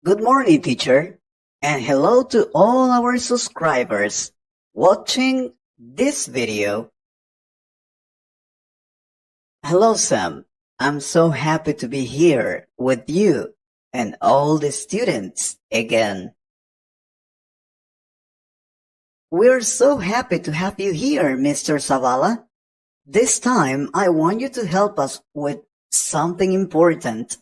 Good morning, teacher, and hello to all our subscribers watching this video. Hello, Sam. I'm so happy to be here with you and all the students again. We're so happy to have you here, Mr. Savala. This time, I want you to help us with something important.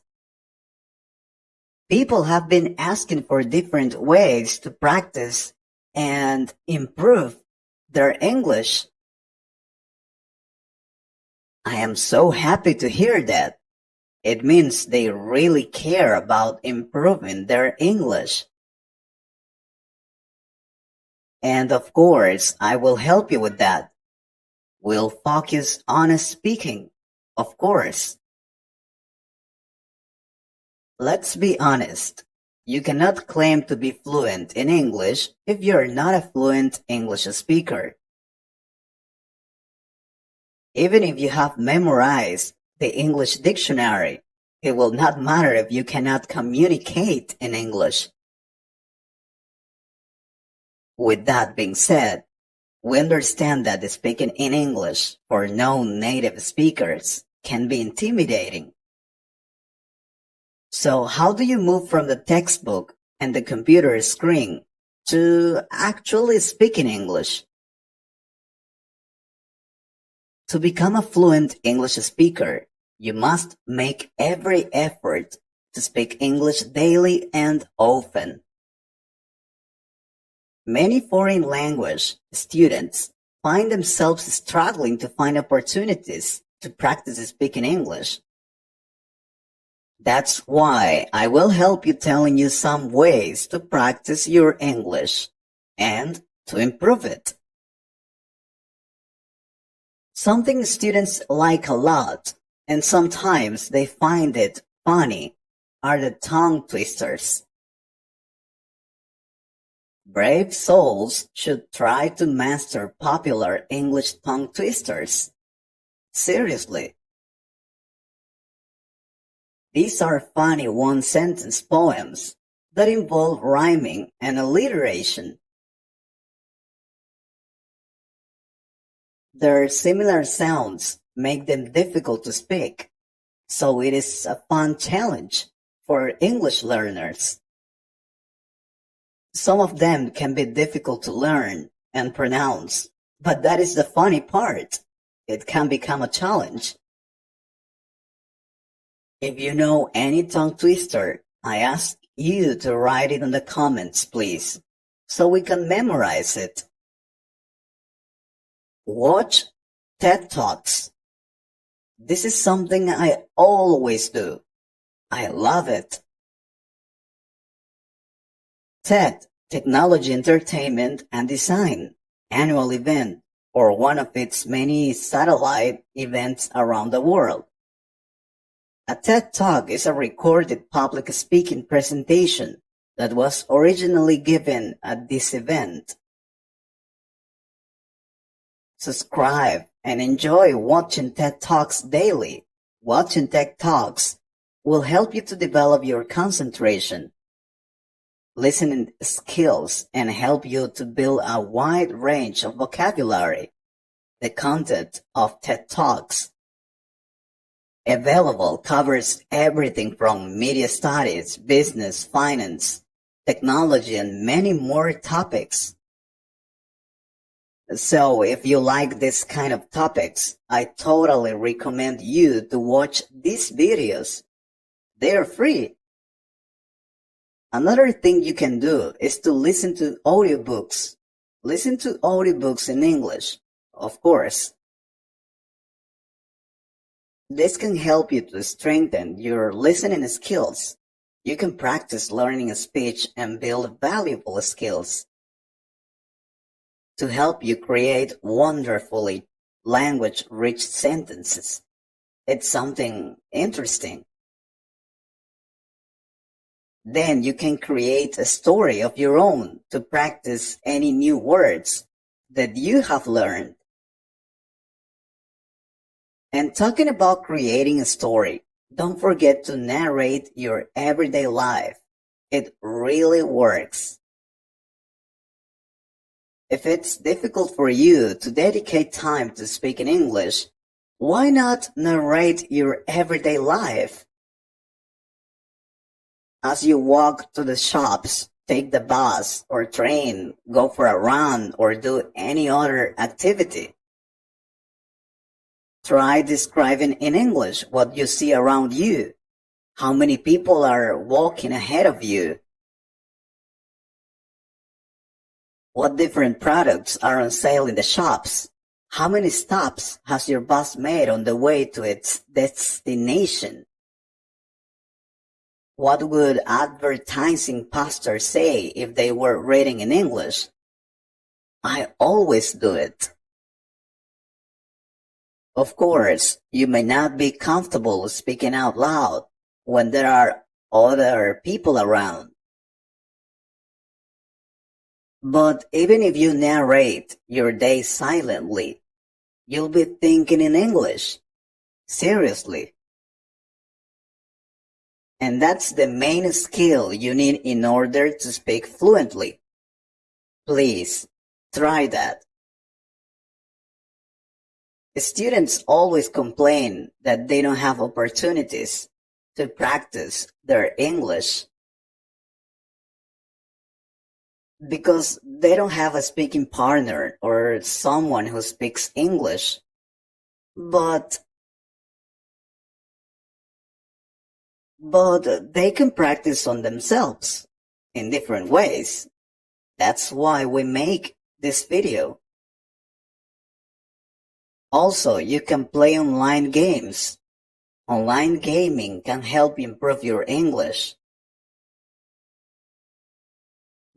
People have been asking for different ways to practice and improve their English. I am so happy to hear that. It means they really care about improving their English. And of course, I will help you with that. We'll focus on speaking, of course. Let's be honest. You cannot claim to be fluent in English if you're not a fluent English speaker. Even if you have memorized the English dictionary, it will not matter if you cannot communicate in English. With that being said, we understand that speaking in English for non-native speakers can be intimidating. So how do you move from the textbook and the computer screen to actually speaking English? To become a fluent English speaker, you must make every effort to speak English daily and often. Many foreign language students find themselves struggling to find opportunities to practice speaking English. That's why I will help you telling you some ways to practice your English and to improve it. Something students like a lot, and sometimes they find it funny, are the tongue twisters. Brave souls should try to master popular English tongue twisters. Seriously. These are funny one-sentence poems that involve rhyming and alliteration. Their similar sounds make them difficult to speak, so it is a fun challenge for English learners. Some of them can be difficult to learn and pronounce, but that is the funny part. It can become a challenge. If you know any tongue twister, I ask you to write it in the comments, please, so we can memorize it. Watch TED Talks. This is something I always do. I love it. TED, Technology, Entertainment, and Design, annual event, or one of its many satellite events around the world. A TED Talk is a recorded public speaking presentation that was originally given at this event. Subscribe and enjoy watching TED Talks daily. Watching TED Talks will help you to develop your concentration, listening skills, and help you to build a wide range of vocabulary. The content of TED Talks available covers everything from media studies, business, finance, technology, and many more topics. So if you like this kind of topics, I totally recommend you to watch these videos. They are free. Another thing you can do is to listen to audiobooks. Listen to audiobooks in English, of course. This can help you to strengthen your listening skills. You can practice learning a speech and build valuable skills to help you create wonderfully language-rich sentences. It's something interesting. Then you can create a story of your own to practice any new words that you have learned. And talking about creating a story, don't forget to narrate your everyday life. It really works. If it's difficult for you to dedicate time to speaking English, why not narrate your everyday life? As you walk to the shops, take the bus or train, go for a run, or do any other activity, try describing in English what you see around you. How many people are walking ahead of you? What different products are on sale in the shops? How many stops has your bus made on the way to its destination? What would advertising posters say if they were written in English? I always do it. Of course, you may not be comfortable speaking out loud when there are other people around. But even if you narrate your day silently, you'll be thinking in English. Seriously. And that's the main skill you need in order to speak fluently. Please, try that. Students always complain that they don't have opportunities to practice their English because they don't have a speaking partner or someone who speaks English. But they can practice on themselves in different ways. That's why we make this video. Also, you can play online games. Online gaming can help improve your English.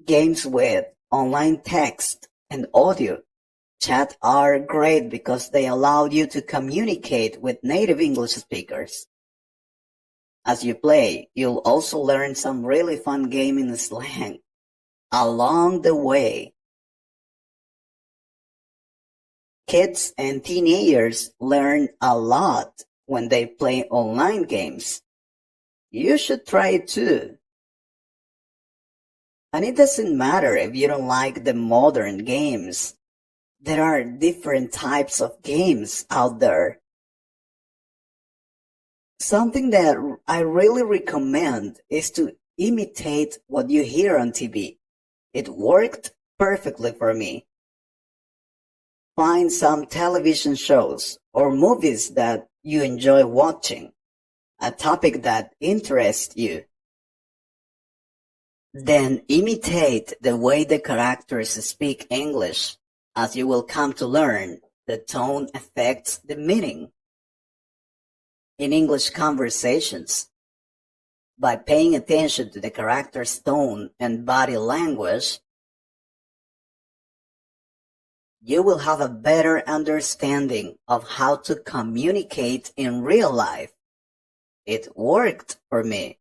Games with online text and audio chat are great because they allow you to communicate with native English speakers. As you play, you'll also learn some really fun gaming slang along the way. Kids and teenagers learn a lot when they play online games. You should try it too. And it doesn't matter if you don't like the modern games. There are different types of games out there. Something that I really recommend is to imitate what you hear on TV. It worked perfectly for me. Find some television shows or movies that you enjoy watching, a topic that interests you. Then imitate the way the characters speak English, as you will come to learn the tone affects the meaning. In English conversations, by paying attention to the character's tone and body language, you will have a better understanding of how to communicate in real life. It worked for me.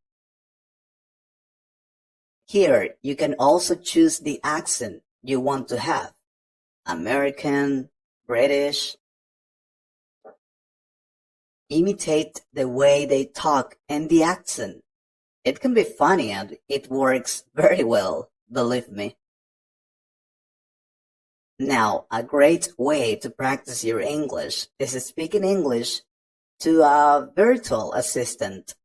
Here, you can also choose the accent you want to have. American, British. Imitate the way they talk and the accent. It can be funny and it works very well, believe me. Now, a great way to practice your English is speaking English to a virtual assistant.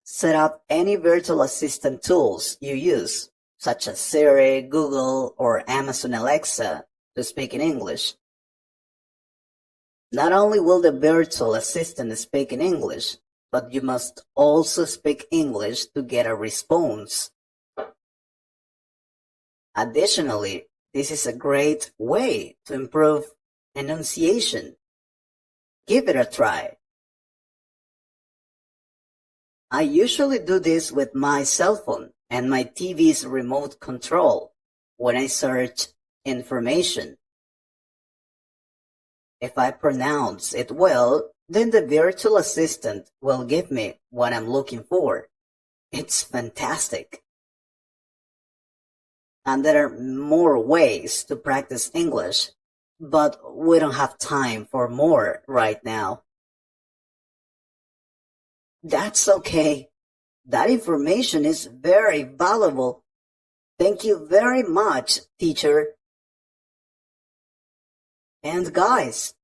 Set up any virtual assistant tools you use, such as Siri, Google, or Amazon Alexa, to speak in English. Not only will the virtual assistant speak in English, but you must also speak English to get a response. Additionally, this is a great way to improve enunciation. Give it a try. I usually do this with my cell phone and my TV's remote control when I search information. If I pronounce it well, then the virtual assistant will give me what I'm looking for. It's fantastic. And there are more ways to practice English, but we don't have time for more right now. That's okay. That information is very valuable. Thank you very much, teacher. And guys,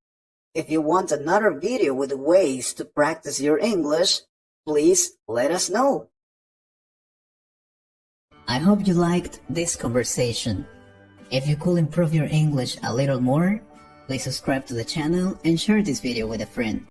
if you want another video with ways to practice your English, please let us know. I hope you liked this conversation. If you could improve your English a little more, please subscribe to the channel and share this video with a friend.